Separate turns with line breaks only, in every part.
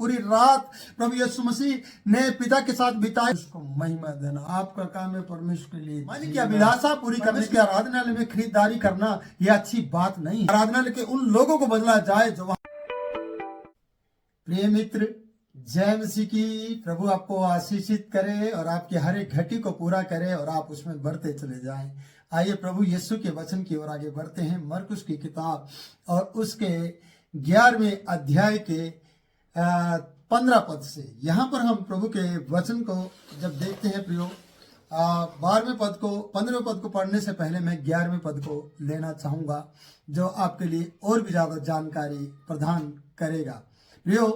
पूरी रात प्रभु यीशु मसीह ने पिता के साथ बिताई। उसको महिमा देना आपका काम है, परमेश्वर के लिए मालिक की अभिलाषा पूरी करने के आराधनालय में खरीदारी करना यह अच्छी बात नहीं है। आराधनालय के उन लोगों को बदला जाए जो प्रिय मित्र, जय मसीह की। प्रभु आपको आशीषित करे और आपकी हर एक घटी को पूरा करे और आप उसमें बढ़ते चले जाएं। आइए प्रभु यीशु के वचन की ओर आगे बढ़ते हैं। मरकुस की किताब और उसके 11वें अध्याय के 15 पद से यहाँ पर हम प्रभु के वचन को जब देखते हैं प्रियो, 12वें पद को 15वें पद को पढ़ने से पहले मैं 11वें पद को लेना चाहूंगा जो आपके लिए और भी ज्यादा जानकारी प्रदान करेगा। प्रियो,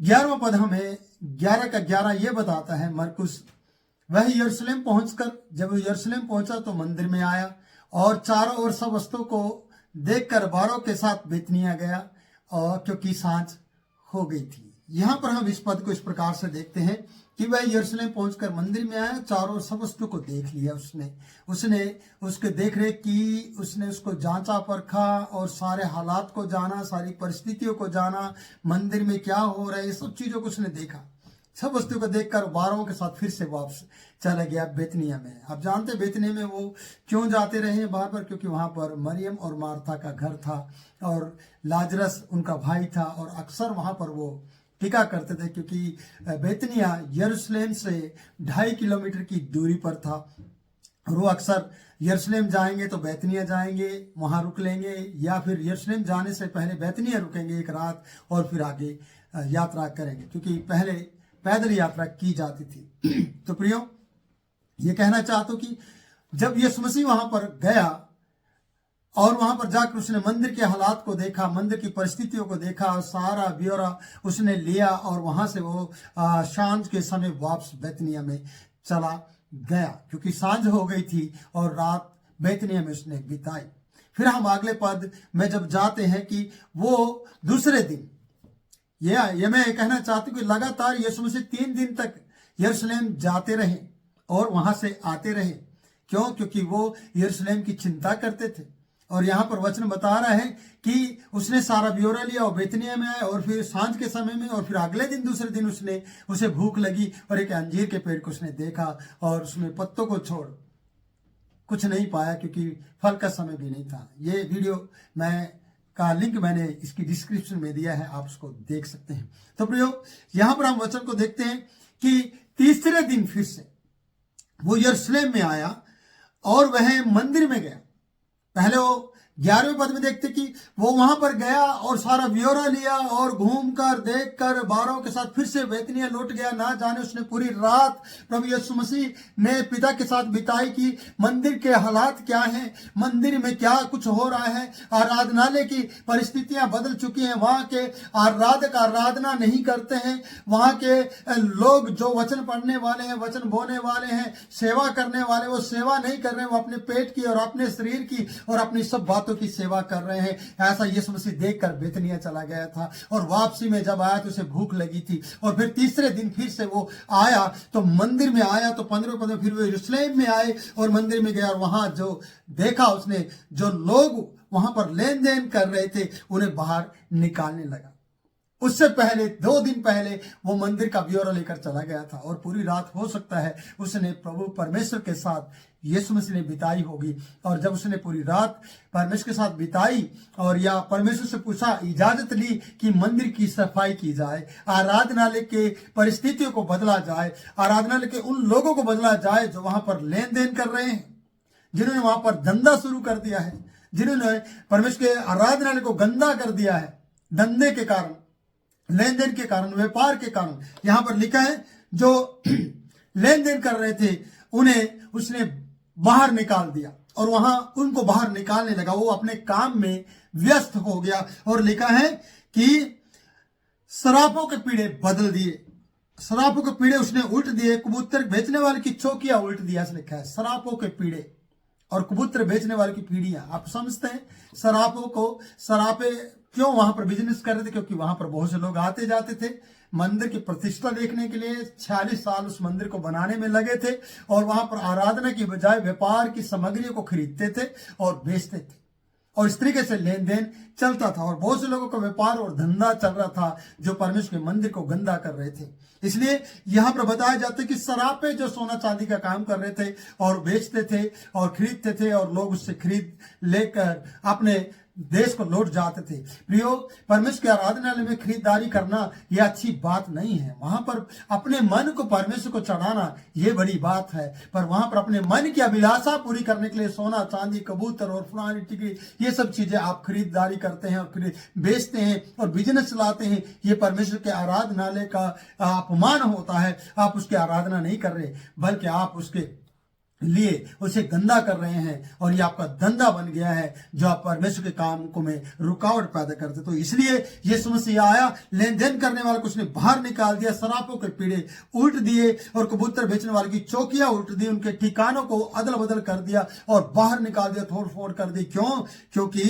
11वां पद हमें 11 का 11 ये बताता है, मरकुस वह यरूशलेम पहुंचकर जब वो यरूशलेम पहुंचा तो मंदिर में आया और चारों ओर सब वस्तुओं को देखकर 12 के साथ बेतनिया गया और क्योंकि सांझ हो गई थी। यहाँ पर हम इस पद को इस प्रकार से देखते हैं कि वह यरूशलेम पहुंचकर मंदिर में आया, चारों ओर सब वस्तु को देख लिया। उसने उसके देख रेख की, उसने उसको जांचा परखा और सारे हालात को जाना, सारी परिस्थितियों को जाना, मंदिर में क्या हो रहा है, ये सब चीजों को उसने देखा। सब वस्तु को देखकर 12 के साथ फिर से वापस चला गया बेतनिया में। आप जानते बेतनिया में वो क्यों जाते रहे बार बार, क्योंकि वहां पर मरियम और मार्था का घर था और लाजरस उनका भाई था और अक्सर वहां पर वो टिका करते थे, क्योंकि बेतनिया यरूशलेम से 2.5 किलोमीटर की दूरी पर था और वो अक्सर यरूशलेम जाएंगे तो बेतनिया जाएंगे, वहां रुक लेंगे, या फिर यरूशलेम जाने से पहले बेतनिया रुकेंगे एक रात और फिर आगे यात्रा करेंगे, क्योंकि पहले पैदल यात्रा की जाती थी। तो प्रियो, ये कहना चाहता हूं कि जब यीशु मसीह वहां पर गया और वहां पर जाकर उसने मंदिर के हालात को देखा, मंदिर की परिस्थितियों को देखा और सारा ब्यौरा उसने लिया और वहां से वो सांझ के समय वापस बेतनिया में चला गया, क्योंकि सांझ हो गई थी और रात बेतनिया में उसने बिताई। फिर हम अगले पद में जब जाते हैं कि वो दूसरे दिन, ये मैं कहना चाहती हूँ कि लगातार यीशु मसीह 3 दिन तक यरूशलेम जाते रहे और वहां से आते रहे। क्यों? क्योंकि वो यरूशलेम की चिंता करते थे। और यहाँ पर वचन बता रहा है कि उसने सारा ब्यौरा लिया और बेतनिया में आया और फिर सांझ के समय में और फिर अगले दिन दूसरे दिन उसे भूख लगी और एक अंजीर के पेड़ को उसने देखा और उसमें पत्तों को छोड़ कुछ नहीं पाया, क्योंकि फल का समय भी नहीं था। ये वीडियो का लिंक मैंने इसकी डिस्क्रिप्शन में दिया है, आप उसको देख सकते हैं। तो प्रियो, यहां पर हम वचन को देखते हैं कि तीसरे दिन फिर से वो यरूशलेम में आया और वह मंदिर में गया। पहले वो 11वें पद में देखते कि वो वहां पर गया और सारा ब्यौरा लिया और घूमकर देखकर 12 के साथ फिर से बेतनिया लौट गया। ना जाने उसने पूरी रात प्रभु यीशु मसीह ने पिता के साथ बिताई कि मंदिर के हालात क्या हैं, मंदिर में क्या कुछ हो रहा है, आराधनालय की परिस्थितियां बदल चुकी हैं, वहां के आराधक आराधना नहीं करते हैं, वहां के लोग जो वचन पढ़ने वाले हैं, वचन बोने वाले हैं, सेवा करने वाले, वो सेवा नहीं कर रहे हैं, वो अपने पेट की और अपने शरीर की और अपनी सब बातों की सेवा कर रहे हैं। ऐसा यीशु मसीह देखकर बेतनिया चला गया था और वापसी में जब आया तो उसे भूख लगी थी। और फिर तीसरे दिन फिर से वो आया तो मंदिर में आया, तो 15वें पद में फिर वो यरूशलेम में आए और मंदिर में गया और वहां जो देखा उसने, जो लोग वहां पर लेन देन कर रहे थे उन्हें बाहर निकालने लगा। उससे पहले 2 दिन पहले वो मंदिर का ब्यौरा लेकर चला गया था और पूरी रात हो सकता है उसने प्रभु परमेश्वर के साथ यीशु मसीह ने बिताई होगी। और जब उसने पूरी रात परमेश्वर के साथ बिताई और या परमेश्वर से पूछा, इजाजत ली कि मंदिर की सफाई की जाए, आराधनालय के परिस्थितियों को बदला जाए, आराधनालय के उन लोगों को बदला जाए जो वहां पर लेन देन कर रहे हैं, जिन्होंने वहां पर धंधा शुरू कर दिया है, जिन्होंने परमेश्वर के आराधनालय को गंदा कर दिया है, धंधे के कारण, लेन देन के कारण, व्यापार के कारण। यहां पर लिखा है जो लेन देन कर रहे थे उन्हें उसने बाहर निकाल दिया और वहां उनको बाहर निकालने लगा। वो अपने काम में व्यस्त हो गया और लिखा है कि सरापों के पीड़े बदल दिए, सरापों के पीड़े उसने उल्ट दिए, कबूतर बेचने वाले की चौकियां उल्ट दिया। ऐसा लिखा है, सरापों के पीड़े और कबूतर बेचने वाले की पीढ़ियां। आप समझते हैं सरापों को, सरापे क्यों वहां पर बिजनेस कर रहे थे? क्योंकि वहां पर बहुत से लोग आते जाते थे मंदिर की प्रतिष्ठा देखने के लिए। 46 साल उस मंदिर को बनाने में लगे थे और वहां पर आराधना की बजाय व्यापार की सामग्रियों को खरीदते थे और बेचते थे और इस तरीके से लेन देन चलता था। और बहुत से लोगों का व्यापार और धंधा चल रहा था जो परमेश्वर के मंदिर को गंदा कर रहे थे। इसलिए यहां पर बताया जाता है कि सरापे जो सोना चांदी का काम कर रहे थे और बेचते थे और खरीदते थे और लोग उससे खरीद लेकर अपने देश को लौट जाते थे। प्रियो, परमेश्वर के आराधनालय में खरीदारी करना यह अच्छी बात नहीं है। वहां पर अपने मन को परमेश्वर को चढ़ाना यह बड़ी बात है, पर वहां पर अपने मन की अभिलाषा पूरी करने के लिए सोना चांदी कबूतर और फलानी टिकरी ये सब चीजें आप खरीदारी करते हैं और बेचते हैं और बिजनेस चलाते हैं। ये परमेश्वर के आराधनालय का अपमान होता है। आप उसकी आराधना नहीं कर रहे बल्कि आप उसके लिए उसे गंदा कर रहे हैं और ये आपका धंधा बन गया है जो आप परमेश्वर के काम को में रुकावट पैदा करते। तो इसलिए यीशु मसीह आया, लेन देन करने वाले को उसने बाहर निकाल दिया, शराबों के पीड़े उल्ट दिए और कबूतर बेचने वाले की चौकियां उल्ट दी, उनके ठिकानों को अदल बदल कर दिया और बाहर निकाल दिया, तोड़ फोड़ कर दी। क्यों? क्योंकि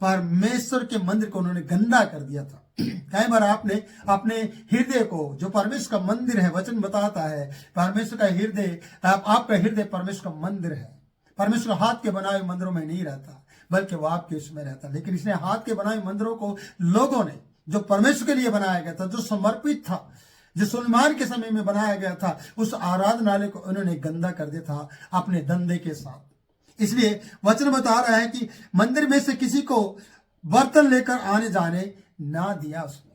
परमेश्वर के मंदिर को उन्होंने गंदा कर दिया था। कई बार आपने अपने हृदय को, जो परमेश्वर का मंदिर है, वचन बताता है परमेश्वर का हृदय, आपका हृदय परमेश्वर का मंदिर है। परमेश्वर हाथ के बनाए मंदिरों में नहीं रहता बल्कि वो आपके उसमें रहता। लेकिन इसने हाथ के बनाए मंदिरों को लोगों ने, जो परमेश्वर के लिए बनाया गया था, जो समर्पित था, जो सुलेमान के समय में बनाया गया था, उस आराधनालय को उन्होंने गंदा कर दिया था अपने धंधे के साथ। इसलिए वचन बता रहा है कि मंदिर में से किसी को बर्तन लेकर आने जाने ना दिया उसने।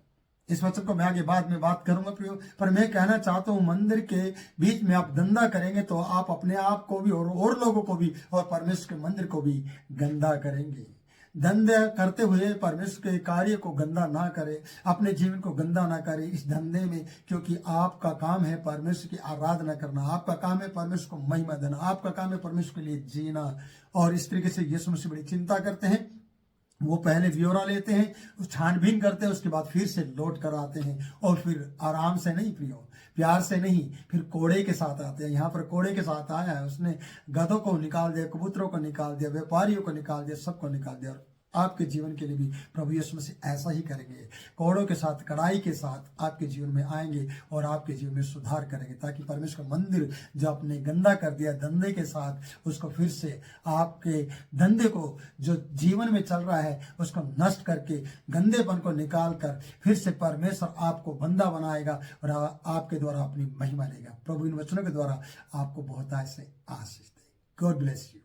इस वचन को मैं आगे बाद में बात करूंगा प्रियो, पर मैं कहना चाहता हूं मंदिर के बीच में आप धंधा करेंगे तो आप अपने आप को भी और लोगों को भी और परमेश्वर के मंदिर को भी गंदा करेंगे। धंधे करते हुए परमेश्वर के कार्य को गंदा ना करे, अपने जीवन को गंदा ना करे इस धंधे में, क्योंकि आपका काम है परमेश्वर की आराधना करना, आपका काम है परमेश्वर को महिमा देना, आपका काम है परमेश्वर के लिए जीना। और इस तरीके से यीशु मसीह बड़ी चिंता करते हैं। वो पहले ब्यौरा लेते हैं, उस छानबीन करते हैं, उसके बाद फिर से लौट कर आते हैं और फिर आराम से नहीं प्रियो, प्यार से नहीं, फिर कोड़े के साथ आते हैं। यहाँ पर कोड़े के साथ आया है, उसने गधों को निकाल दिया, कबूतरों को निकाल दिया, व्यापारियों को निकाल दिया, सबको निकाल दिया। और आपके जीवन के लिए भी प्रभु यीशु मसीह ऐसा ही करेंगे, कोड़ों के साथ, कड़ाई के साथ आपके जीवन में आएंगे और आपके जीवन में सुधार करेंगे, ताकि परमेश्वर का मंदिर जो आपने गंदा कर दिया धंधे के साथ, उसको फिर से, आपके धंधे को जो जीवन में चल रहा है उसको नष्ट करके, गंदेपन को निकाल कर फिर से परमेश्वर आपको बंदा बनाएगा और आपके द्वारा अपनी महिमा लेगा। प्रभु इन वचनों के द्वारा आपको बहुत ऐसे आशीष दे। God bless you.